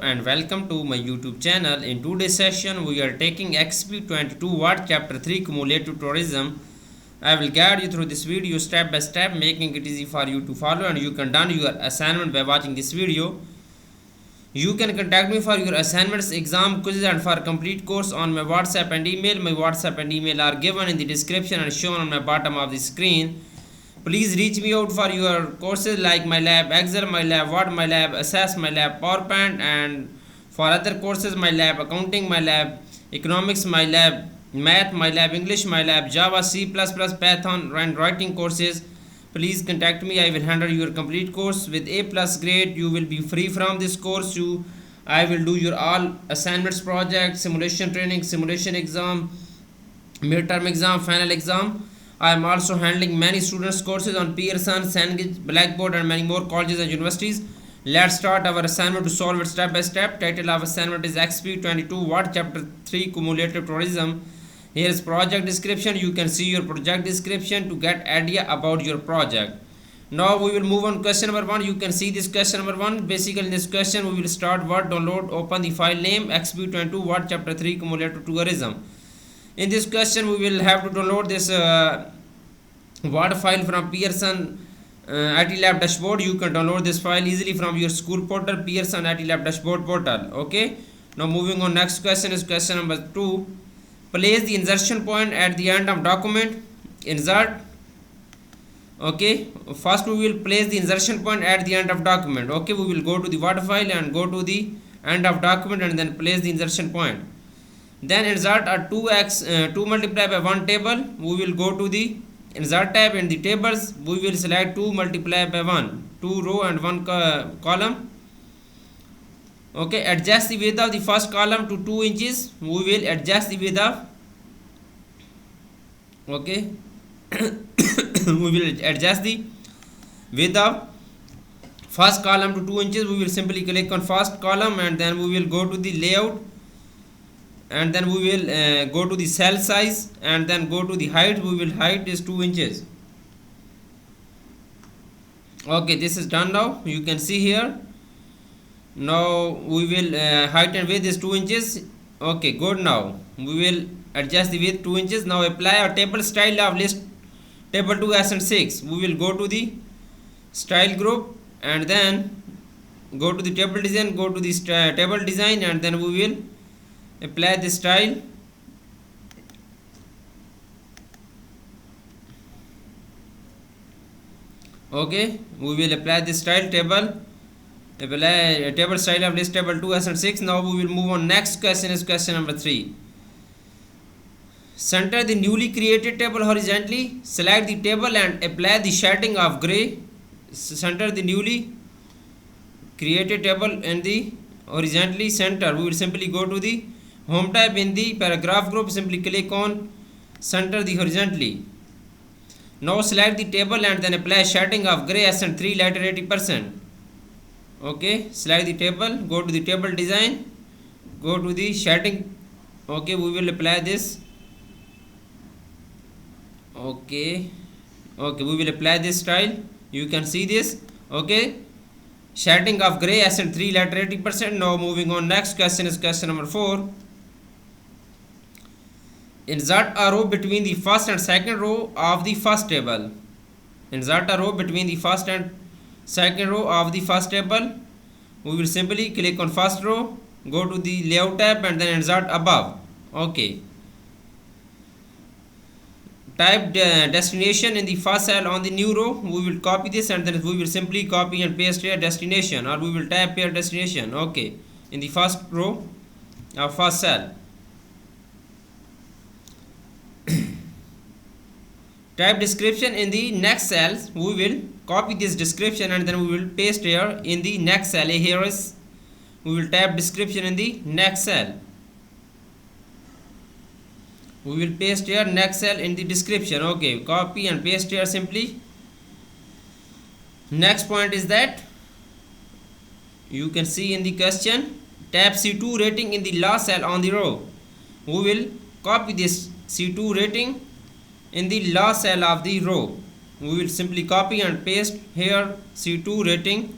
and welcome to my YouTube channel. In today's session we are taking XP22 What Chapter 3 Cumulative Tourism. I will guide you through this video step by step, making it easy for you to follow, and you can done your assignment by watching this video. You can contact me for your assignments, exam quizzes and for complete course on my WhatsApp and email. My WhatsApp and email are given in the description and shown on my bottom of the screen. Please reach me out for your courses like MyLab Excel, MyLab Word, MyLab Access, MyLab PowerPoint, and for other courses MyLab Accounting, MyLab Economics, MyLab Math, MyLab English, MyLab Java, C++, Python and writing courses. Please contact me. I will handle your complete course with A+ grade. You will be free from this course. I will do your all assignments, project, simulation training, simulation exam, midterm exam, final exam. I am also handling many students courses on Pearson, Cengage, Blackboard and many more colleges and universities. Let's start our assignment to solve it step by step. Title of assignment is XP22 What Chapter 3 Cumulative Tourism. Here is project description. You can see your project description to get idea about your project. Now we will move on question number 1. You can see this question number 1. Basically in this question we will start Word download, open the file name XP22 What Chapter 3 Cumulative Tourism. In this question we will have to download this Word file from Pearson IT Lab dashboard. You can download this file easily from your school portal, Pearson IT Lab dashboard portal. Okay, now moving on, next question is question number 2. Place the insertion point at the end of document. Insert. Okay, first we will place the insertion point at the end of document. Okay, we will go to the Word file and go to the end of document and then place the insertion point. Then insert a 2 multiplied by 1 table. We will go to the insert tab. In the tables we will select 2 multiplied by 1, 2 row and 1 column. Okay, adjust the width of the first column to 2 inches. We will adjust the width of we will adjust the width of first column to 2 inches. We will simply click on first column and then we will go to the layout and then we will go to the cell size and then go to the height. We will height is 2 inches. Okay, this is done. Now you can see here. Now we will height and width is 2 inches. Okay, good. Now we will adjust the width 2 inches. Now apply a table style of list table 2 and 6. We will go to the style group and then go to the table design, go to the table design and then we will apply the style. Okay, we will apply the style table, apply table style of list table 2 and 6. Now we will move on. Next question is question number 3. Center the newly created table horizontally. Select the table and apply the shading of gray. Center the newly created table in the horizontally center. We will simply go to the home tab. In the paragraph group simply click on center the horizontally. Now select the table and then apply shading of gray accent 3 letter 80%. Okay, select the table, go to the table design, go to the shading. Okay, we will apply this. Okay, we will apply this style. You can see this. Okay, shading of gray accent 3 letter 80%. Now moving on, next question is question number 4. Insert a row between the first and second row of the first table. Insert a row between the first and second row of the first table. We will simply click on first row, go to the layout tab and then insert above. Okay, type destination in the first cell on the new row. We will copy this and then we will simply copy and paste here destination, or we will type here destination. Okay, in the first row of first cell. Type description in the next cells. We will copy this description and then we will paste here in the next cell. Here is, we will type description in the next cell. We will paste here next cell in the description. Okay, copy and paste here simply. Next point is that you can see in the question, type C2 rating in the last cell on the row. We will copy this C2 rating in the last cell of the row. We will simply copy and paste here C2 rating.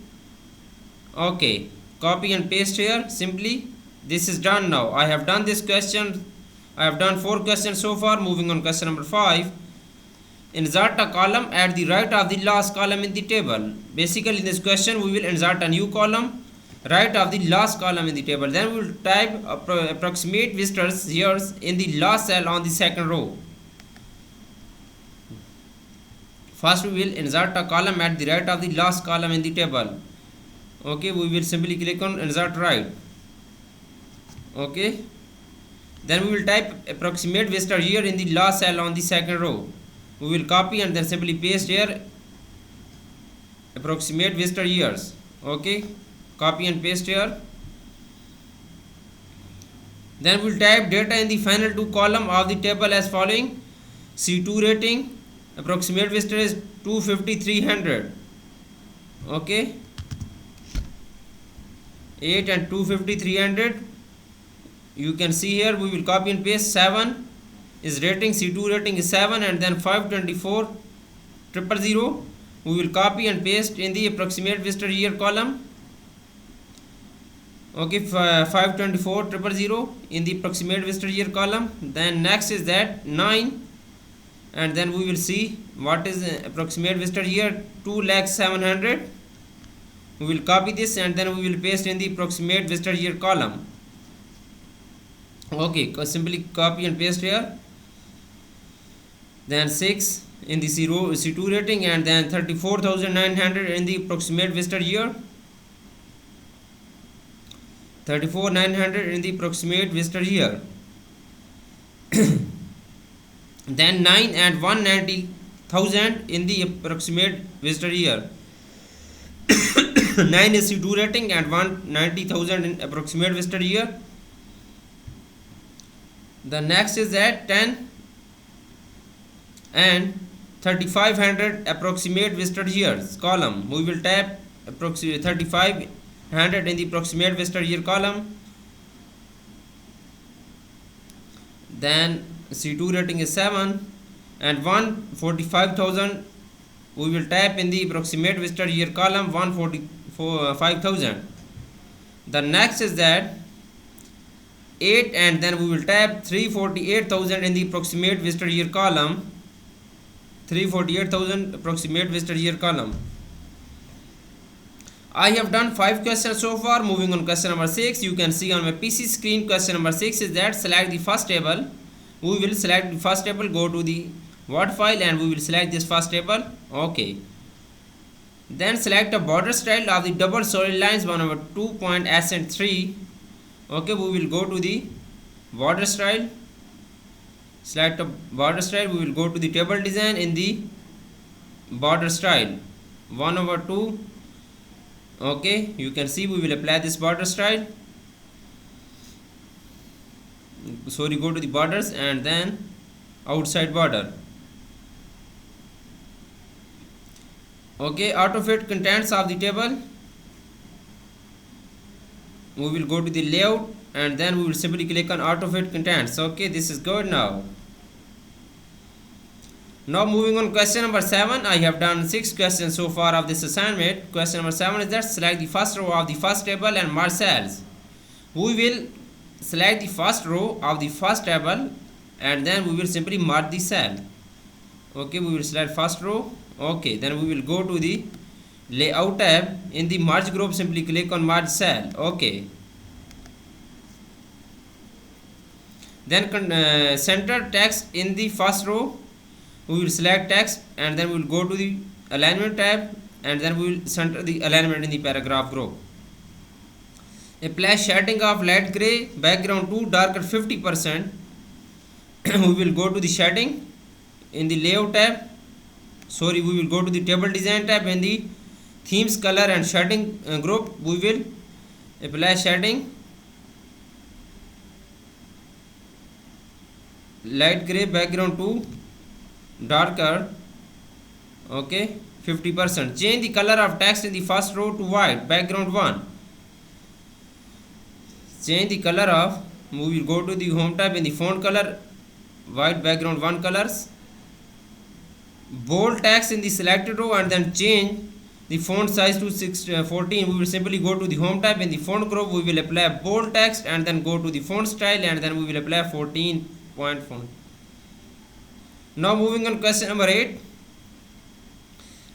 Okay, copy and paste here. Simply this is done. Now I have done this question. I have done 4 questions so far. Moving on question number 5. Insert a column at the right of the last column in the table. Basically in this question we will insert a new column right of the last column in the table. Then we will type approximate visitors years in the last cell on the second row. First we will insert a column at the right of the last column in the table. Okay, we will simply click on insert right. Okay, then we will type approximate visitor year in the last cell on the second row. We will copy and then simply paste here approximate visitor years. Okay, copy and paste here. Then we will type data in the final 2 column of the table as following. C2 rating, approximate visitor is 250-300. Okay, 8 and 250-300. You can see here we will copy and paste. 7 is rating, C2 rating is 7, and then 524-000 we will copy and paste in the approximate visitor year column. Okay, 524-000 in the approximate visitor year column. Then next is that 9, and then we will see what is approximate visitor year, 2,700,000. We will copy this and then we will paste in the approximate visitor year column. Okay, simply copy and paste here. Then 6 in the C2 rating, and then 34,900 in the approximate visitor year. 34,900 in the approximate visitor year. Then 9 and 190,000 in the approximate visitor year. 9 is C2 rating and 190,000 in approximate visitor year. The next is that 10 and 3,500 approximate visitor years column. We will type approximate 3,500 in the approximate visitor year column. Then C2 rating is 7 and 145,000 we will type in the approximate visitor year column, 145,000. The next is that 8 and then we will type 348,000 in the approximate visitor year column. 348,000 approximate visitor year column. I have done 5 questions so far. Moving on question number 6. You can see on my PC screen question number 6 is that select the first table. We will select the first table, go to the Word file and we will select this first table. Okay. Then select a border style of the double solid lines 1/2.S3. Okay, we will go to the border style. Select a border style. We will go to the table design in the border style 1/2. Okay, you can see we will apply this border style. Sorry, go to the borders and then outside border. Okay, auto fit contents of the table. We will go to the layout and then we will simply click on auto fit contents. Okay, this is good now. Now moving on question number 7. I have done 6 questions so far of this assignment. Question number 7 is that select the first row of the first table and merge cells. We will select the first row of the first table and then we will simply merge the cell. Okay, we will select first row. Okay, then we will go to the layout tab. In the merge group, simply click on merge cell. Okay, then center text in the first row. We will select text and then we will go to the alignment tab and then we will center the alignment in the paragraph group. Apply shading of light gray background to darker 50%. We will go to the shading in the layout tab. Sorry, we will go to the table design tab. In the themes, color and shading group, we will apply shading light gray background to darker, okay, 50%. Change the color of text in the first row to white background 1. Change the color of, we will go to the home tab. In the font color, white background 1 colors. Bold text in the selected row and then change the font size to 14. We will simply go to the home tab. In the font group we will apply bold text and then go to the font style and then we will apply 14 point font. Now moving on question number 8.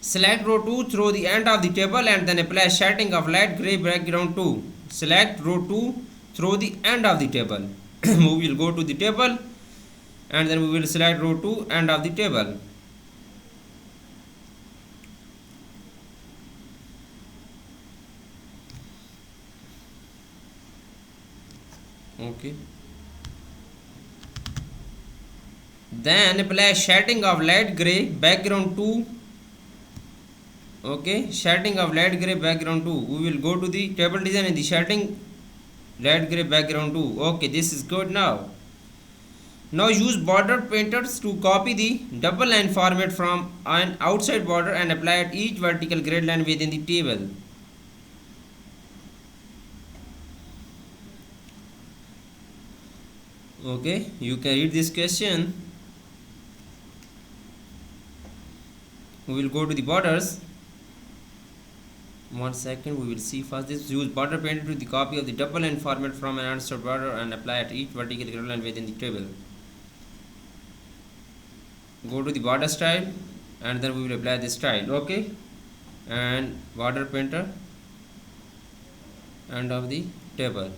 Select row 2 through the end of the table and then apply shading of light gray background 2. Select row 2 through the end of the table. We will go to the table and then we will select row 2 end of the table. Okay. Then apply shading of light gray background 2. Okay, shading of light gray background 2. We will go to the table design in the shading light gray background 2. Okay, this is good now. Now use border painters to copy the double line format from an outside border and apply at each vertical grid line within the table. Okay, you can read this question. We will go to the borders. 1 second, we will see first this. Use border painter to the copy of the double line format from an outside border and apply at each vertical grid line within the table. Go to the border style and then we will apply this style. Okay, and border painter end of the table.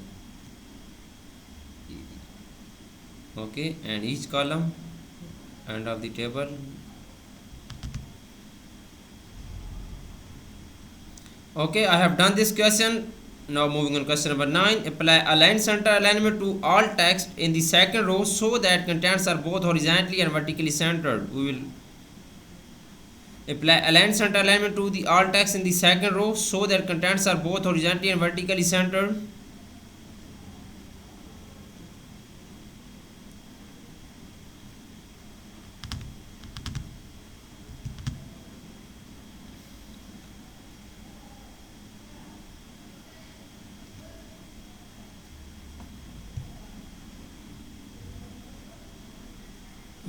Okay, and each column end of the table. Okay, I have done this question. Now moving on question number 9. Apply align center alignment to all text in the second row so that contents are both horizontally and vertically centered. We will apply align center alignment to the all text in the second row so that contents are both horizontally and vertically centered.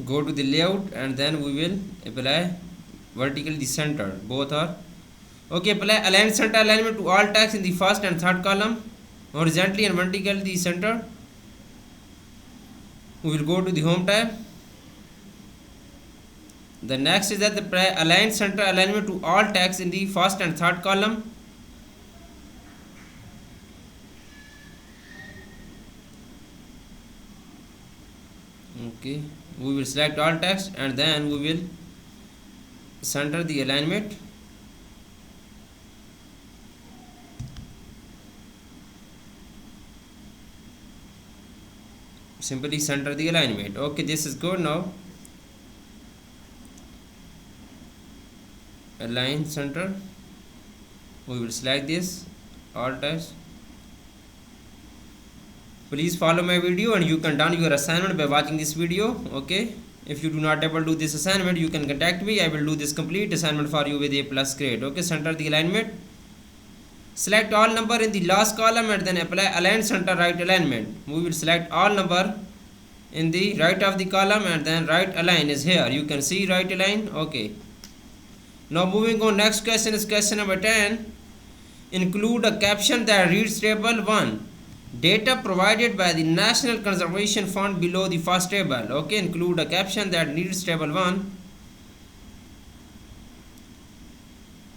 Go to the layout and then we will apply vertically centered. Both are okay. Apply align center alignment to all text in the first and third column horizontally and vertically centered. We will go to the home tab. The next is that the align center alignment to all text in the first and third column. Okay, we will select all text and then we will center the alignment. Simply center the alignment. Okay, this is good now. Align center. We will select this all text. Please follow my video and you can done your assignment by watching this video. Okay, if you do not able to do this assignment, you can contact me. I will do this complete assignment for you with A+ grade. Okay, center the alignment. Select all number in the last column and then apply align center right alignment. We will select all number in the right of the column and then right align is here. You can see right align. Okay, now moving on, next question is question number 10. Include a caption that reads table 1. Data provided by the National Conservation Fund below the first table. Okay, include a caption that reads table 1.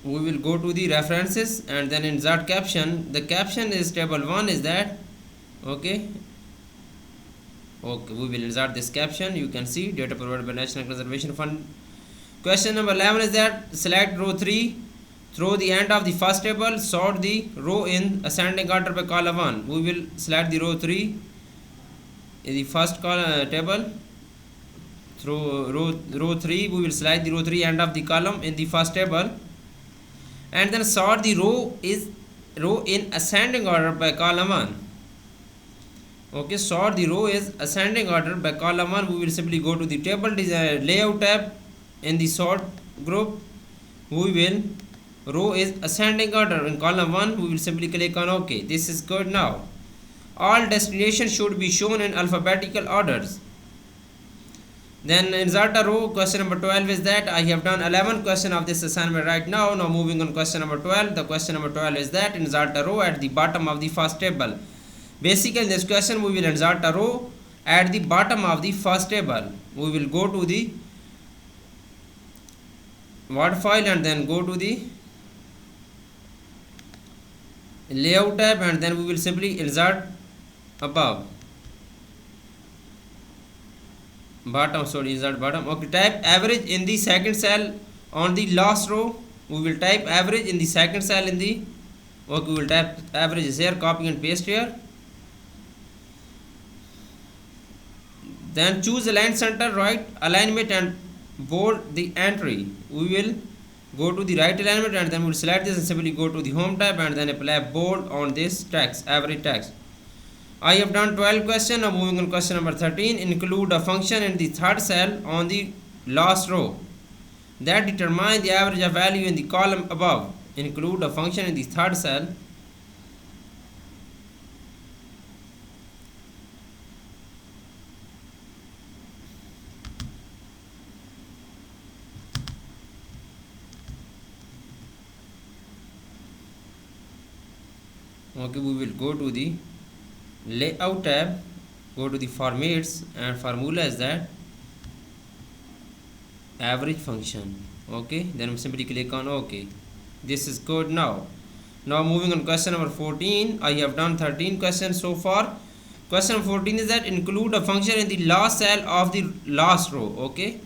We will go to the references and then insert caption. The caption is table 1 is that. Okay, we will insert this caption. You can see data provided by National Conservation Fund. Question number 11 is that select row 3 through the end of the first table, sort the row in ascending order by column 1. We will select the row 3 in the first table. Through row 3, we will select the row 3 end of the column in the first table, and then sort the row in ascending order by column 1. Okay, sort the row is ascending order by column 1. We will simply go to the table design layout tab. In the sort group, we will row is ascending order in column 1. We will simply click on OK. This is good now. All destinations should be shown in alphabetical orders. Then insert a row. Question number 12 is that I have done 11 question of this assignment right now. Now moving on question number 12. The question number 12 is that insert a row at the bottom of the first table. Basically in this question we will insert a row at the bottom of the first table. We will go to the Word file and then go to the layout tab, and then we will simply insert above bottom, sorry, insert bottom. Okay, type average in the second cell on the last row. We will type average in the second cell in the, okay, we will type average is here, copy and paste here. Then choose align center, right alignment and bold the entry. We will go to the right alignment and then we will select this and simply go to the home tab and then apply bold on this text, average text. I have done 12 questions. Now moving on question number 13. Include a function in the third cell on the last row that determine the average of value in the column above. Include a function in the third cell okay, we will go to the layout tab, go to the formats, and formula is that average function. Okay, then we simply click on OK. This is good. Now moving on question number 14. I have done 13 questions so far. Question 14 is that include a function in the last cell of the last row. Okay,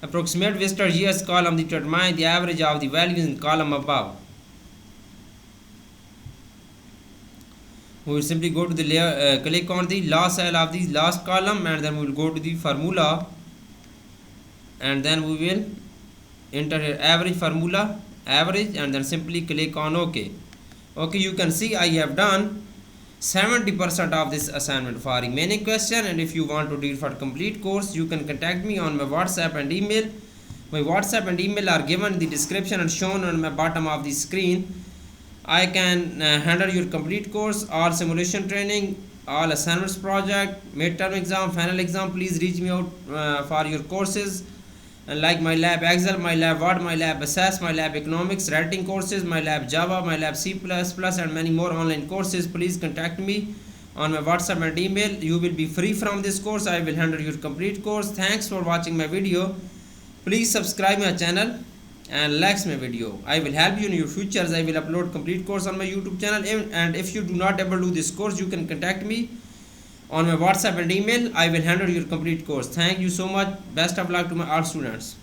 approximate visitor years column to determine the average of the values in column above. We will simply go to the layer, click on the last cell of the last column, and then we will go to the formula, and then we will enter here average formula, average, and then simply click on OK. Okay, you can see I have done 70% of this assignment. For remaining question, and if you want to read for complete course, you can contact me on my WhatsApp and email. My WhatsApp and email are given in the description and shown on my bottom of the screen. I can handle your complete course, all simulation training, all assignments project, midterm exam, final exam. Please reach me out for your courses like my lab Excel, my lab Word, my lab Assess, my lab Economics, writing courses, my lab Java, my lab C++, and many more online courses. Please contact me on my WhatsApp and email. You will be free from this course. I will handle your complete course. Thanks for watching my video. Please subscribe my channel and likes my video. I will help you in your futures. I will upload complete course on my YouTube channel, and if you do not able to do this course, you can contact me on my WhatsApp and email. I will handle your complete course. Thank you so much. Best of luck to my all students.